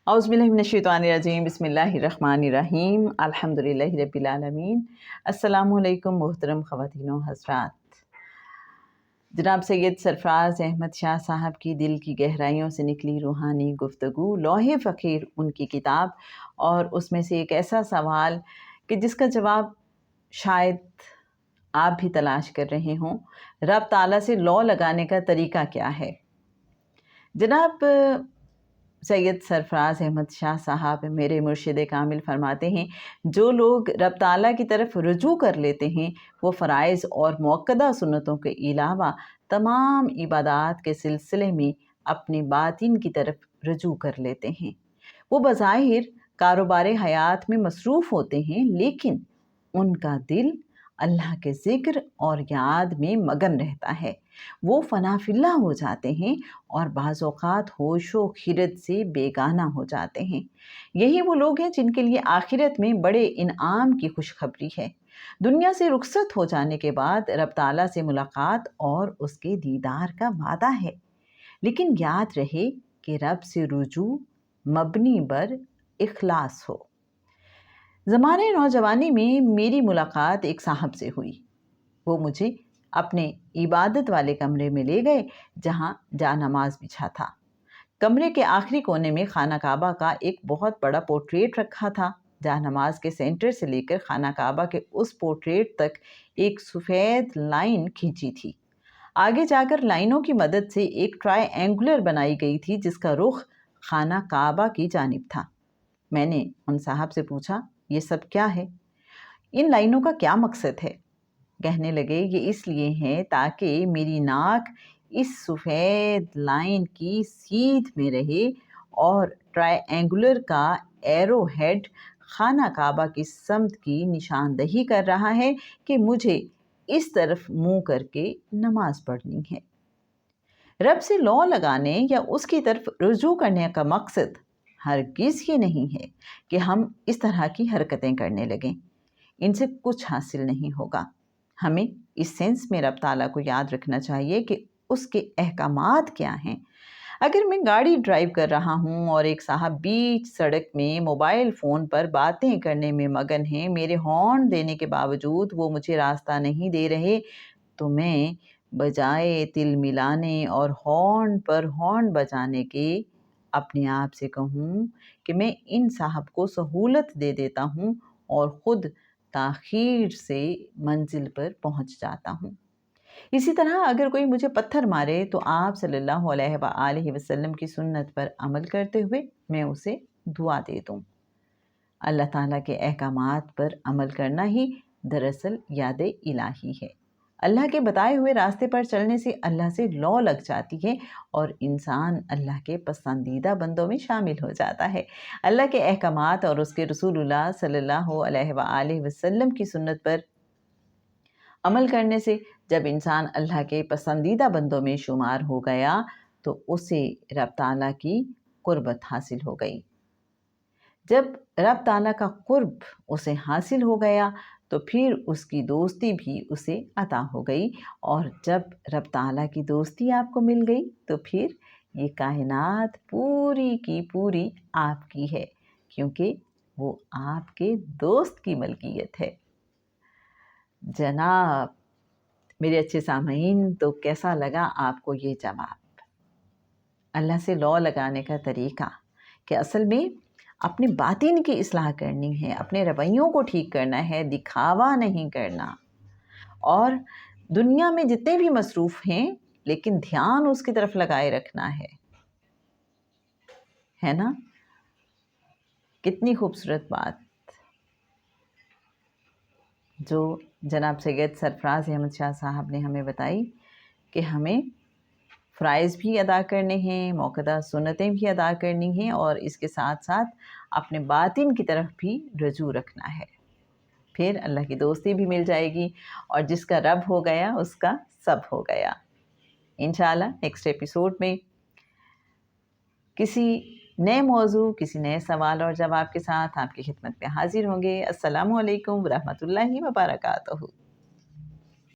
اعوذ باللہ من الشیطان الرجیم، بسم اللہ الرحمن الرحیم، الحمدللہ رب العالمین۔ السلام علیکم محترم خواتین و حضرات۔ جناب سید سرفراز احمد شاہ صاحب کی دل کی گہرائیوں سے نکلی روحانی گفتگو، لوح فقیر ان کی کتاب، اور اس میں سے ایک ایسا سوال کہ جس کا جواب شاید آپ بھی تلاش کر رہے ہوں، رب تعالیٰ سے لو لگانے کا طریقہ کیا ہے؟ جناب سید سرفراز احمد شاہ صاحب میرے مرشد کامل فرماتے ہیں، جو لوگ رب تعالیٰ کی طرف رجوع کر لیتے ہیں وہ فرائض اور مؤکدہ سنتوں کے علاوہ تمام عبادات کے سلسلے میں اپنے باطن کی طرف رجوع کر لیتے ہیں۔ وہ بظاہر کاروبار حیات میں مصروف ہوتے ہیں، لیکن ان کا دل اللہ کے ذکر اور یاد میں مگن رہتا ہے۔ وہ فنا فی اللہ ہو جاتے ہیں اور بعض اوقات ہوش و خرد سے بیگانہ ہو جاتے ہیں۔ یہی وہ لوگ ہیں جن کے لیے آخرت میں بڑے انعام کی خوشخبری ہے۔ دنیا سے رخصت ہو جانے کے بعد رب تعالیٰ سے ملاقات اور اس کے دیدار کا وعدہ ہے، لیکن یاد رہے کہ رب سے رجوع مبنی بر اخلاص ہو۔ زمانۂ نوجوانی میں میری ملاقات ایک صاحب سے ہوئی۔ وہ مجھے اپنے عبادت والے کمرے میں لے گئے جہاں جا نماز بچھا تھا۔ کمرے کے آخری کونے میں خانہ کعبہ کا ایک بہت بڑا پورٹریٹ رکھا تھا۔ جا نماز کے سینٹر سے لے کر خانہ کعبہ کے اس پورٹریٹ تک ایک سفید لائن کھینچی تھی۔ آگے جا کر لائنوں کی مدد سے ایک ٹرائی اینگولر بنائی گئی تھی جس کا رخ خانہ کعبہ کی جانب تھا۔ میں نے ان صاحب سے پوچھا، یہ سب کیا ہے؟ ان لائنوں کا کیا مقصد ہے؟ کہنے لگے، یہ اس لیے ہے تاکہ میری ناک اس سفید لائن کی سیدھ میں رہے اور ٹرائی اینگولر کا ایرو ہیڈ خانہ کعبہ کی سمت کی نشاندہی کر رہا ہے کہ مجھے اس طرف منہ کر کے نماز پڑھنی ہے۔ رب سے لو لگانے یا اس کی طرف رجوع کرنے کا مقصد ہرگز یہ نہیں ہے کہ ہم اس طرح کی حرکتیں کرنے لگیں۔ ان سے کچھ حاصل نہیں ہوگا۔ ہمیں اس سینس میں رب تعالیٰ کو یاد رکھنا چاہیے کہ اس کے احکامات کیا ہیں۔ اگر میں گاڑی ڈرائیو کر رہا ہوں اور ایک صاحب بیچ سڑک میں موبائل فون پر باتیں کرنے میں مگن ہیں، میرے ہارن دینے کے باوجود وہ مجھے راستہ نہیں دے رہے، تو میں بجائے تل ملانے اور ہارن پر ہارن بجانے کے اپنے آپ سے کہوں کہ میں ان صاحب کو سہولت دے دیتا ہوں اور خود تاخیر سے منزل پر پہنچ جاتا ہوں۔ اسی طرح اگر کوئی مجھے پتھر مارے تو آپ صلی اللہ علیہ وآلہ وسلم کی سنت پر عمل کرتے ہوئے میں اسے دعا دے دوں۔ اللہ تعالیٰ کے احکامات پر عمل کرنا ہی دراصل یاد الہی ہے۔ اللہ کے بتائے ہوئے راستے پر چلنے سے اللہ سے لو لگ جاتی ہے اور انسان اللہ کے پسندیدہ بندوں میں شامل ہو جاتا ہے۔ اللہ کے احکامات اور اس کے رسول اللہ صلی اللہ علیہ وآلہ وسلم کی سنت پر عمل کرنے سے جب انسان اللہ کے پسندیدہ بندوں میں شمار ہو گیا تو اسے رب تعالیٰ کی قربت حاصل ہو گئی۔ جب رب تعالیٰ کا قرب اسے حاصل ہو گیا تو پھر اس کی دوستی بھی اسے عطا ہو گئی، اور جب رب تعالیٰ کی دوستی آپ کو مل گئی تو پھر یہ کائنات پوری کی پوری آپ کی ہے، کیونکہ وہ آپ کے دوست کی ملکیت ہے۔ جناب میرے اچھے سامعین، تو کیسا لگا آپ کو یہ جواب؟ اللہ سے لو لگانے کا طریقہ کہ اصل میں اپنے باطن کی اصلاح کرنی ہے، اپنے رویوں کو ٹھیک کرنا ہے، دکھاوا نہیں کرنا، اور دنیا میں جتنے بھی مصروف ہیں لیکن دھیان اس کی طرف لگائے رکھنا ہے نا؟ کتنی خوبصورت بات جو جناب سید سرفراز احمد شاہ صاحب نے ہمیں بتائی کہ ہمیں فرائض بھی ادا کرنے ہیں، موقدہ سنتیں بھی ادا کرنی ہیں، اور اس کے ساتھ ساتھ اپنے باطن کی طرف بھی رجوع رکھنا ہے۔ پھر اللہ کی دوستی بھی مل جائے گی، اور جس کا رب ہو گیا اس کا سب ہو گیا۔ انشاءاللہ نیکسٹ ایپیسوڈ میں کسی نئے موضوع، کسی نئے سوال اور جواب کے ساتھ آپ کی خدمت میں حاضر ہوں گے۔ السلام علیکم ورحمۃ اللہ وبرکاتہ۔